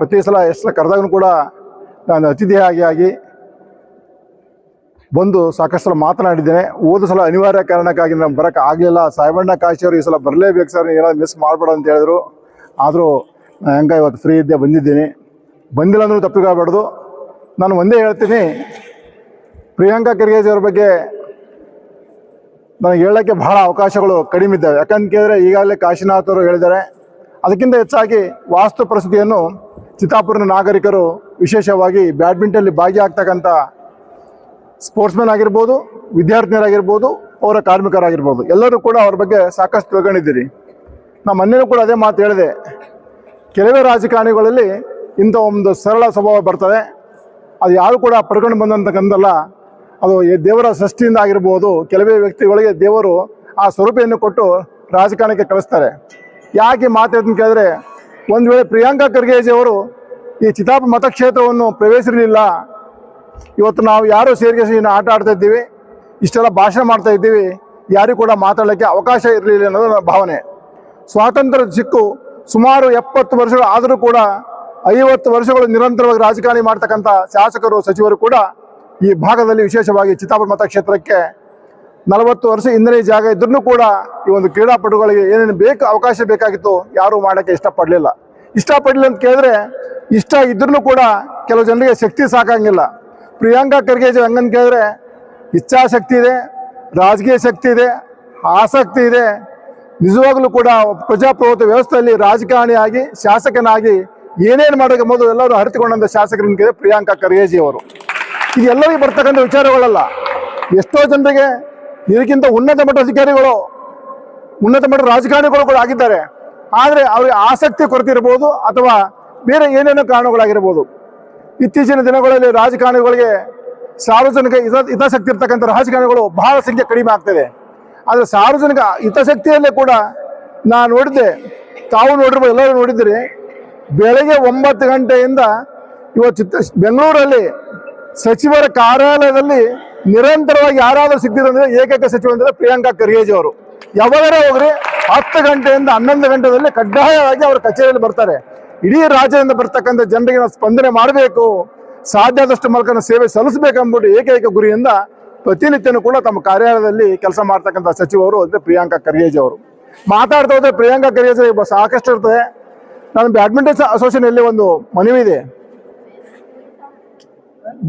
ಪ್ರತಿ ಸಲ ಎಷ್ಟು ಸಲ ಕರೆದಾಗೂ ಕೂಡ ನಾನು ಅತಿಥಿಯಾಗಿ ಬಂದು ಸಾಕಷ್ಟು ಸಲ ಮಾತನಾಡಿದ್ದೇನೆ. ಹೋದ ಸಲ ಅನಿವಾರ್ಯ ಕಾರಣಕ್ಕಾಗಿ ನಾನು ಬರೋಕ್ಕೆ ಆಗಲಿಲ್ಲ. ಸಾಯಬಣ್ಣ ಕಾಶಿಯವರು ಈ ಸಲ ಬರಲೇಬೇಕು ಸರ್, ಏನಾದ್ರು ಮಿಸ್ ಮಾಡಬೇಡ ಅಂತ ಹೇಳಿದ್ರು. ಆದರೂ ನಾನು ಹೆಂಗೆ ಇವತ್ತು ಫ್ರೀ ಇದ್ದೆ, ಬಂದಿದ್ದೀನಿ. ಬಂದಿಲ್ಲ ಅಂದ್ರೂ ತಪ್ಪಿಗಾಗಬಾರ್ದು. ನಾನು ಒಂದೇ ಹೇಳ್ತೀನಿ, ಪ್ರಿಯಾಂಕಾ ಖರ್ಗೆ ಅವರ ಬಗ್ಗೆ ನನಗೆ ಹೇಳೋಕ್ಕೆ ಬಹಳ ಅವಕಾಶಗಳು ಕಡಿಮೆ ಇದ್ದಾವೆ. ಯಾಕಂತ ಕೇಳಿದ್ರೆ ಈಗಾಗಲೇ ಕಾಶಿನಾಥ್ ಅವರು ಹೇಳಿದ್ದಾರೆ. ಅದಕ್ಕಿಂತ ಹೆಚ್ಚಾಗಿ ವಾಸ್ತು ಪರಿಸ್ಥಿತಿಯನ್ನು ಚಿತ್ತಾಪುರದ ನಾಗರಿಕರು, ವಿಶೇಷವಾಗಿ ಬ್ಯಾಡ್ಮಿಂಟನ್ನಲ್ಲಿ ಭಾಗಿಯಾಗ್ತಕ್ಕಂಥ ಸ್ಪೋರ್ಟ್ಸ್ಮನ್ ಆಗಿರ್ಬೋದು, ವಿದ್ಯಾರ್ಥಿನಿಯರಾಗಿರ್ಬೋದು, ಅವರ ಕಾರ್ಮಿಕರಾಗಿರ್ಬೋದು, ಎಲ್ಲರೂ ಕೂಡ ಅವ್ರ ಬಗ್ಗೆ ಸಾಕಷ್ಟು ತಿಳ್ಕೊಂಡಿದ್ದೀರಿ. ನಾನು ಮೊನ್ನೆನೂ ಕೂಡ ಅದೇ ಮಾತು ಹೇಳಿದೆ. ಕೆಲವೇ ರಾಜಕಾರಣಿಗಳಲ್ಲಿ ಇಂಥ ಒಂದು ಸರಳ ಸ್ವಭಾವ ಬರ್ತದೆ. ಅದು ಯಾರು ಕೂಡ ಪಡ್ಕೊಂಡು ಬಂದಂತಕ್ಕಂಥಲ್ಲ. ಅದು ದೇವರ ಸೃಷ್ಟಿಯಿಂದ ಆಗಿರ್ಬೋದು. ಕೆಲವೇ ವ್ಯಕ್ತಿಗಳಿಗೆ ದೇವರು ಆ ಸ್ವರೂಪವನ್ನು ಕೊಟ್ಟು ರಾಜಕಾರಣಕ್ಕೆ ಕಳಿಸ್ತಾರೆ. ಯಾಕೆ ಮಾತಾಡ್ತೀನಿ ಕೇಳಿದ್ರೆ, ಒಂದು ವೇಳೆ ಪ್ರಿಯಾಂಕಾ ಖರ್ಗೆಜಿಯವರು ಈ ಚಿತ್ತಾಪುರ ಮತಕ್ಷೇತ್ರವನ್ನು ಪ್ರವೇಶಿಸಲಿಲ್ಲ, ಇವತ್ತು ನಾವು ಯಾರು ಸೇರಿಸಿ ಆಟ ಆಡ್ತಾ ಇದ್ದೀವಿ, ಇಷ್ಟೆಲ್ಲ ಭಾಷಣ ಮಾಡ್ತಾ ಇದ್ದೀವಿ, ಯಾರಿಗೂ ಕೂಡ ಮಾತಾಡಲಿಕ್ಕೆ ಅವಕಾಶ ಇರಲಿಲ್ಲ ಅನ್ನೋದು ನನ್ನ ಭಾವನೆ. ಸ್ವಾತಂತ್ರ್ಯ ಸಿಕ್ಕು ಸುಮಾರು 70 ವರ್ಷಗಳು ಆದರೂ ಕೂಡ 50 ವರ್ಷಗಳು ನಿರಂತರವಾಗಿ ರಾಜಕಾರಣಿ ಮಾಡ್ತಕ್ಕಂಥ ಶಾಸಕರು, ಸಚಿವರು ಕೂಡ ಈ ಭಾಗದಲ್ಲಿ, ವಿಶೇಷವಾಗಿ ಚಿತ್ತಾಪುರ ಮತಕ್ಷೇತ್ರಕ್ಕೆ 40 ವರ್ಷ ಹಿಂದಿನ ಜಾಗ ಇದ್ರೂ ಕೂಡ ಈ ಒಂದು ಕ್ರೀಡಾಪಟುಗಳಿಗೆ ಏನೇನು ಅವಕಾಶ ಬೇಕಾಗಿತ್ತು ಯಾರೂ ಮಾಡೋಕ್ಕೆ ಇಷ್ಟಪಡಲಿಲ್ಲ ಅಂತ ಕೇಳಿದ್ರೆ, ಇಷ್ಟ ಇದ್ರೂ ಕೂಡ ಕೆಲವು ಜನರಿಗೆ ಶಕ್ತಿ ಸಾಕಾಗಿಲ್ಲ. ಪ್ರಿಯಾಂಕಾ ಖರ್ಗೆ ಹಂಗಂತ ಕೇಳಿದ್ರೆ ಇಚ್ಛಾಶಕ್ತಿ ಇದೆ, ರಾಜಕೀಯ ಶಕ್ತಿ ಇದೆ, ಆಸಕ್ತಿ ಇದೆ. ನಿಜವಾಗ್ಲೂ ಕೂಡ ಪ್ರಜಾಪ್ರಭುತ್ವ ವ್ಯವಸ್ಥೆಯಲ್ಲಿ ರಾಜಕಾರಣಿಯಾಗಿ, ಶಾಸಕನಾಗಿ ಏನೇನು ಮಾಡೋಕ್ಕೆ ಮೊದಲು ಎಲ್ಲರೂ ಅರಿತುಕೊಂಡಂಥ ಶಾಸಕರಿಗೆ ಪ್ರಿಯಾಂಕಾ ಖರ್ಗೆಜಿಯವರು. ಇದು ಎಲ್ಲರಿಗೂ ಬರ್ತಕ್ಕಂಥ ವಿಚಾರಗಳಲ್ಲ. ಎಷ್ಟೋ ಜನರಿಗೆ ಇದಕ್ಕಿಂತ ಉನ್ನತ ಮಟ್ಟದ ಅಧಿಕಾರಿಗಳು, ಉನ್ನತ ಮಟ್ಟದ ರಾಜಕಾರಣಿಗಳು ಕೂಡ ಆಗಿದ್ದಾರೆ. ಆದರೆ ಅವರಿಗೆ ಆಸಕ್ತಿ ಕೊರತೆ ಇರ್ಬೋದು, ಅಥವಾ ಬೇರೆ ಏನೇನೋ ಕಾರಣಗಳಾಗಿರ್ಬೋದು. ಇತ್ತೀಚಿನ ದಿನಗಳಲ್ಲಿ ರಾಜಕಾರಣಿಗಳಿಗೆ ಸಾರ್ವಜನಿಕ ಹಿತಾಸಕ್ತಿ ಇರ್ತಕ್ಕಂಥ ರಾಜಕಾರಣಿಗಳು ಬಹಳ ಸಂಖ್ಯೆ ಕಡಿಮೆ ಆಗ್ತದೆ. ಆದರೆ ಸಾರ್ವಜನಿಕ ಹಿತಾಸಕ್ತಿಯಲ್ಲೇ ಕೂಡ ನಾನು ನೋಡಿದ್ದೆ, ತಾವು ನೋಡಿರ್ಬೋದು, ಎಲ್ಲರೂ ನೋಡಿದ್ದೀರಿ. ಬೆಳಗ್ಗೆ 9 ಗಂಟೆಯಿಂದ ಇವತ್ತು ಬೆಂಗಳೂರಲ್ಲಿ ಸಚಿವರ ಕಾರ್ಯಾಲಯದಲ್ಲಿ ನಿರಂತರವಾಗಿ ಯಾರಾದರೂ ಸಿಗ್ತಿರಂದ್ರೆ ಏಕೈಕ ಸಚಿವ ಅಂದರೆ ಪ್ರಿಯಾಂಕಾ ಖರ್ಗೆ ಅವರು. ಯಾವಾಗಲೇ ಹೋಗ್ರಿ 10 ಗಂಟೆಯಿಂದ 11 ಗಂಟೆಯಲ್ಲಿ ಕಡ್ಡಾಯವಾಗಿ ಅವರ ಕಚೇರಿಯಲ್ಲಿ ಬರ್ತಾರೆ. ಇಡೀ ರಾಜ್ಯದಿಂದ ಬರ್ತಕ್ಕಂಥ ಜನರಿಗೆ ನಾವು ಸ್ಪಂದನೆ ಮಾಡಬೇಕು, ಸಾಧ್ಯ ಆದಷ್ಟು ಮೂಲಕ ಸೇವೆ ಸಲ್ಲಿಸಬೇಕೆಂಬುದು ಏಕೈಕ ಗುರಿಯಿಂದ ಪ್ರತಿನಿತ್ಯನೂ ಕೂಡ ತಮ್ಮ ಕಾರ್ಯಾಲಯದಲ್ಲಿ ಕೆಲಸ ಮಾಡ್ತಕ್ಕಂಥ ಸಚಿವರು ಅಂದರೆ ಪ್ರಿಯಾಂಕಾ ಖರ್ಗೆ ಅವರು. ಮಾತಾಡ್ತಾ ಹೋದ್ರೆ ಪ್ರಿಯಾಂಕಾ ಖರ್ಗೆ ಸಾಕಷ್ಟು ಇರ್ತದೆ. ನಾನು ಬ್ಯಾಡ್ಮಿಂಟನ್ ಅಸೋಸಿಯೇಷನಲ್ಲಿ ಒಂದು ಮನವಿ ಇದೆ,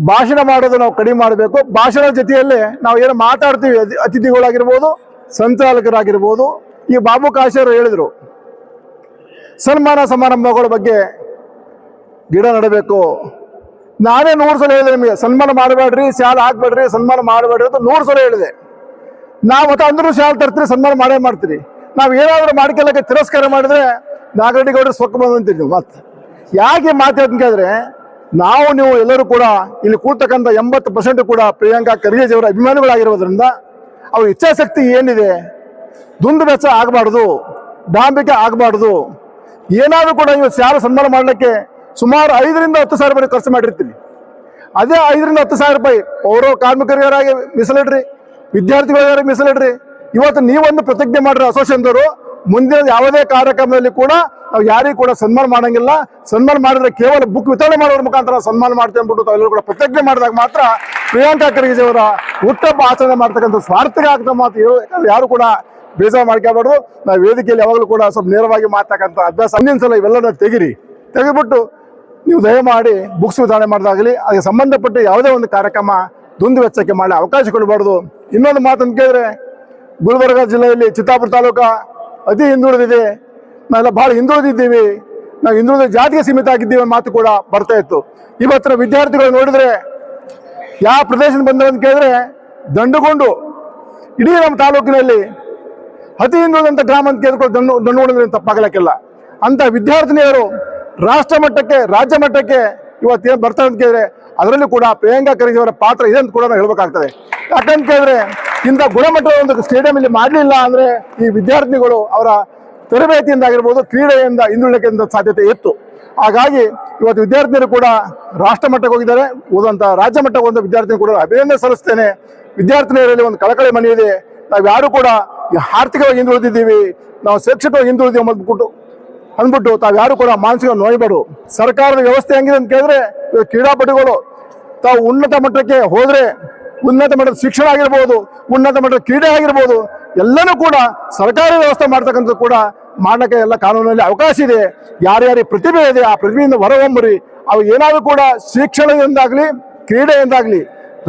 ಭಾಷಣ ಮಾಡೋದು ನಾವು ಕಡಿಮೆ ಮಾಡಬೇಕು. ಭಾಷಣ ಜೊತೆಯಲ್ಲೇ ನಾವು ಏನು ಮಾತಾಡ್ತೀವಿ, ಅತಿಥಿಗಳಾಗಿರ್ಬೋದು, ಸಂಚಾಲಕರಾಗಿರ್ಬೋದು. ಈ ಬಾಬು ಕಾಶಿಯವರು ಹೇಳಿದರು, ಸನ್ಮಾನ ಸಮಾರಂಭಗಳ ಬಗ್ಗೆ ಗಿಡ ನೆಡಬೇಕು. ನಾನೇ 100 ಸಲ ಹೇಳಿದೆ ನಿಮಗೆ, ಸನ್ಮಾನ ಮಾಡಬೇಡ್ರಿ, ಶಾಲೆ ಹಾಕ್ಬೇಡ್ರಿ, ಸನ್ಮಾನ ಮಾಡಬೇಡ್ರಿ ಅಂತ 100 ಸಲ ಹೇಳಿದೆ. ನಾವು ಮತ್ತೆ ಅಂದ್ರೂ ಶಾಲೆ ತರ್ತೀರಿ, ಸನ್ಮಾನ ಮಾಡೇ ಮಾಡ್ತೀರಿ. ನಾವು ಏನಾದರೂ ಮಾಡ್ಕೊಳ್ಳೋಕ್ಕೆ ತಿರಸ್ಕಾರ ಮಾಡಿದ್ರೆ ನಾಗರಿಕರು ಸೊಕ್ಕ ಬಂದಂತೀರಿ. ನೀವು ಮತ್ತೆ ಯಾಕೆ ಮಾತಾಡ್ತೀನಿ ಕೇಳಿದ್ರೆ, ನೀವು ಎಲ್ಲರೂ ಕೂಡ ಇಲ್ಲಿ ಕೂರ್ತಕ್ಕಂಥ 80% ಕೂಡ ಪ್ರಿಯಾಂಕಾ ಖರ್ಗೆ ಅವರ ಅಭಿಮಾನಿಗಳಾಗಿರೋದ್ರಿಂದ ಅವ್ರ ಇಚ್ಛಾಶಕ್ತಿ ಏನಿದೆ, ದುಂದು ವೆಚ್ಚ ಆಗಬಾರ್ದು, ಡಾಂಬಿಕೆ ಆಗಬಾರ್ದು. ಏನಾದರೂ ಕೂಡ ಇವತ್ತು ಯಾರು ಸನ್ಮಾನ ಮಾಡಲಿಕ್ಕೆ ಸುಮಾರು 5 ರಿಂದ 10 ಸಾವಿರ ರೂಪಾಯಿ ಖರ್ಚು ಮಾಡಿರ್ತೀನಿ. ಅದೇ 5 ರಿಂದ 10 ಸಾವಿರ ರೂಪಾಯಿ ಪೌರ ಕಾರ್ಮಿಕರಿಗಾರಾಗಿ ಮೀಸಲಿಡ್ರಿ, ವಿದ್ಯಾರ್ಥಿಗಳಿಗಾರಾಗಿ ಮೀಸಲಿಡ್ರಿ. ಇವತ್ತು ನೀವೊಂದು ಪ್ರತಿಜ್ಞೆ ಮಾಡ್ರಿ ಅಸೋಸಿಯೇಷನ್ದವರು, ಮುಂದಿನ ಯಾವುದೇ ಕಾರ್ಯಕ್ರಮದಲ್ಲಿ ಕೂಡ ನಾವು ಯಾರಿಗೂ ಕೂಡ ಸನ್ಮಾನ ಮಾಡಂಗಿಲ್ಲ. ಸನ್ಮಾನ ಮಾಡಿದ್ರೆ ಕೇವಲ ಬುಕ್ ವಿತರಣೆ ಮಾಡೋದ್ರ ಮುಖಾಂತರ ಸನ್ಮಾನ ಮಾಡ್ತೇವೆ ಅಂದ್ಬಿಟ್ಟು ತಾವೆಲ್ಲರೂ ಕೂಡ ಪ್ರತಿಜ್ಞೆ ಮಾಡಿದಾಗ ಮಾತ್ರ ಪ್ರಿಯಾಂಕಾ ಖರ್ಗೆ ಅವರ ಹುಟ್ಟಹಬ್ಬ ಆಚರಣೆ ಮಾಡ್ತಕ್ಕಂಥ ಸ್ವಾರ್ಥಿಕ ಆಗ್ತಾ ಮಾತು ಯಾರು ಕೂಡ ಬೇಜಾರು ಮಾಡ್ಕೋಬಾರ್ದು. ನಾವು ವೇದಿಕೆಯಲ್ಲಿ ಯಾವಾಗಲೂ ಕೂಡ ಸ್ವಲ್ಪ ನೇರವಾಗಿ ಮಾತಕ್ಕಂಥ ಅಭ್ಯಾಸ. ಮುಂದಿನ ಸಲ ಇವೆಲ್ಲನ ತೆಗಿಬಿಟ್ಟು ನೀವು ದಯಮಾಡಿ ಬುಕ್ಸ್ ವಿತರಣೆ ಮಾಡೋದಾಗಲಿ, ಅದಕ್ಕೆ ಸಂಬಂಧಪಟ್ಟ ಯಾವುದೇ ಒಂದು ಕಾರ್ಯಕ್ರಮ ದುಂದು ವೆಚ್ಚಕ್ಕೆ ಮಾಡಿ ಅವಕಾಶ ಕೊಡಬಾರ್ದು. ಇನ್ನೊಂದು ಮಾತನ್ನು ಕೇಳಿದ್ರೆ, ಗುಲ್ಬರ್ಗ ಜಿಲ್ಲೆಯಲ್ಲಿ ಚಿತ್ತಾಪುರ ತಾಲೂಕು ಅತಿ ಹಿಂದುಳಿದಿದೆ. ನಾವೆಲ್ಲ ಭಾಳ ಹಿಂದುಳಿದಿದ್ದೀವಿ, ನಾವು ಹಿಂದುಳಿದ ಜಾತಿಗೆ ಸೀಮಿತ ಆಗಿದ್ದೀವಿ ಅನ್ನೋ ಮಾತು ಕೂಡ ಬರ್ತಾ ಇತ್ತು. ಇವತ್ತಿನ ವಿದ್ಯಾರ್ಥಿಗಳು ನೋಡಿದ್ರೆ ಯಾವ ಪ್ರದೇಶದಿಂದ ಬಂದರು ಅಂತ ಕೇಳಿದ್ರೆ, ದಂಡುಗೊಂಡು ಇಡೀ ನಮ್ಮ ತಾಲೂಕಿನಲ್ಲಿ ಅತಿ ಹಿಂದುಳಿದಂಥ ಗ್ರಾಮ ಅಂತ ಕೇಳಿದ್ರೆ ದಂಡುಗೊಂಡು ತಪ್ಪಾಗಲಿಕ್ಕಿಲ್ಲ. ಅಂತ ವಿದ್ಯಾರ್ಥಿನಿಯರು ರಾಷ್ಟ್ರ ಮಟ್ಟಕ್ಕೆ, ರಾಜ್ಯ ಮಟ್ಟಕ್ಕೆ ಇವತ್ತು ಏನು ಬರ್ತಾರೆ ಅಂತ ಕೇಳಿದ್ರೆ, ಅದರಲ್ಲಿ ಕೂಡ ಪ್ರಿಯಾಂಕಾ ಖರ್ಗೆ ಅವರ ಪಾತ್ರ ಇದೆ ಅಂತ ಕೂಡ ನಾವು ಹೇಳ್ಬೇಕಾಗ್ತದೆ. ಯಾಕಂತ ಕೇಳಿದ್ರೆ, ಇಂಥ ಗುಣಮಟ್ಟದ ಒಂದು ಸ್ಟೇಡಿಯಂ ಇಲ್ಲಿ ಮಾಡಲಿಲ್ಲ ಅಂದರೆ ಈ ವಿದ್ಯಾರ್ಥಿಗಳು ಅವರ ತರಬೇತಿಯಿಂದ ಆಗಿರ್ಬೋದು, ಕ್ರೀಡೆಯಿಂದ ಹಿಂದುಳಿಕೆ ಸಾಧ್ಯತೆ ಇತ್ತು. ಹಾಗಾಗಿ ಇವತ್ತು ವಿದ್ಯಾರ್ಥಿನಿಯರು ಕೂಡ ರಾಷ್ಟ್ರ ಮಟ್ಟಕ್ಕೆ ಹೋಗಿದ್ದಾರೆ. ಹೋದಂಥ ರಾಜ್ಯ ಮಟ್ಟಕ್ಕೆ ಹೋದ ವಿದ್ಯಾರ್ಥಿಗಳು ಕೂಡ ಅಭಿನಂದನೆ ಸಲ್ಲಿಸ್ತೇನೆ. ವಿದ್ಯಾರ್ಥಿನಿಯರಲ್ಲಿ ಒಂದು ಕಳಕಳಿ ಮನೆ ಇದೆ. ನಾವು ಯಾರು ಕೂಡ ಆರ್ಥಿಕವಾಗಿ ಹಿಂದುಳಿದಿದ್ದೀವಿ, ನಾವು ಶೈಕ್ಷಣಿಕವಾಗಿ ಹಿಂದುಳಿದೀವಿ ಅಂದ್ಬಿಟ್ಟು ಅಂದ್ಬಿಟ್ಟು ತಾವ್ಯಾರು ಕೂಡ ಮಾನಸಿಕ ನೋಯ್ಬೇಡು. ಸರ್ಕಾರದ ವ್ಯವಸ್ಥೆ ಹೆಂಗಿದೆ ಅಂತ ಕೇಳಿದ್ರೆ ಕ್ರೀಡಾಪಟುಗಳು ತಾವು ಉನ್ನತ ಮಟ್ಟಕ್ಕೆ ಹೋದ್ರೆ ಉನ್ನತ ಮಟ್ಟದ ಶಿಕ್ಷಣ ಆಗಿರ್ಬೋದು, ಉನ್ನತ ಮಟ್ಟದ ಕ್ರೀಡೆ ಆಗಿರ್ಬೋದು, ಎಲ್ಲನೂ ಕೂಡ ಸರ್ಕಾರಿ ವ್ಯವಸ್ಥೆ ಮಾಡ್ತಕ್ಕಂಥದ್ದು ಕೂಡ ಮಾಡಕ್ಕೆ ಎಲ್ಲ ಕಾನೂನಲ್ಲಿ ಅವಕಾಶ ಇದೆ. ಯಾರ್ಯಾರಿಗೆ ಪ್ರತಿಭೆ ಇದೆ ಆ ಪ್ರತಿಭೆಯಿಂದ ಹೊರಹೊಮ್ಮರಿ ಅವು ಏನಾದರೂ ಕೂಡ ಶಿಕ್ಷಣದಿಂದಾಗಲಿ ಕ್ರೀಡೆಯಿಂದಾಗಲಿ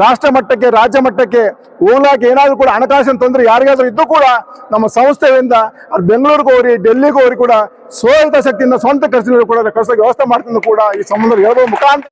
ರಾಷ್ಟ್ರ ಮಟ್ಟಕ್ಕೆ ರಾಜ್ಯ ಮಟ್ಟಕ್ಕೆ ಹೋಗ್ಲಾಕೆ ಏನಾದರೂ ಕೂಡ ಹಣಕಾಸಿನ ತೊಂದರೆ ಯಾರಿಗಾದ್ರೂ ಇದ್ದು ಕೂಡ ನಮ್ಮ ಸಂಸ್ಥೆಯಿಂದ ಅವ್ರು ಬೆಂಗಳೂರಿಗೆ ಹೋಗಿ ಡೆಲ್ಲಿಗೆ ಹೋಗಿ ಕೂಡ ಸ್ವಂತ ಶಕ್ತಿಯಿಂದ ಸ್ವಂತ ಖರ್ಚಿನಲ್ಲಿ ಕೂಡ ಕಳಿಸೋಕೆ ವ್ಯವಸ್ಥೆ ಮಾಡ್ತೀನಿ ಕೂಡ ಈ ಸಂಬಂಧ ಹೇಳೋ ಮುಖಾಂತರ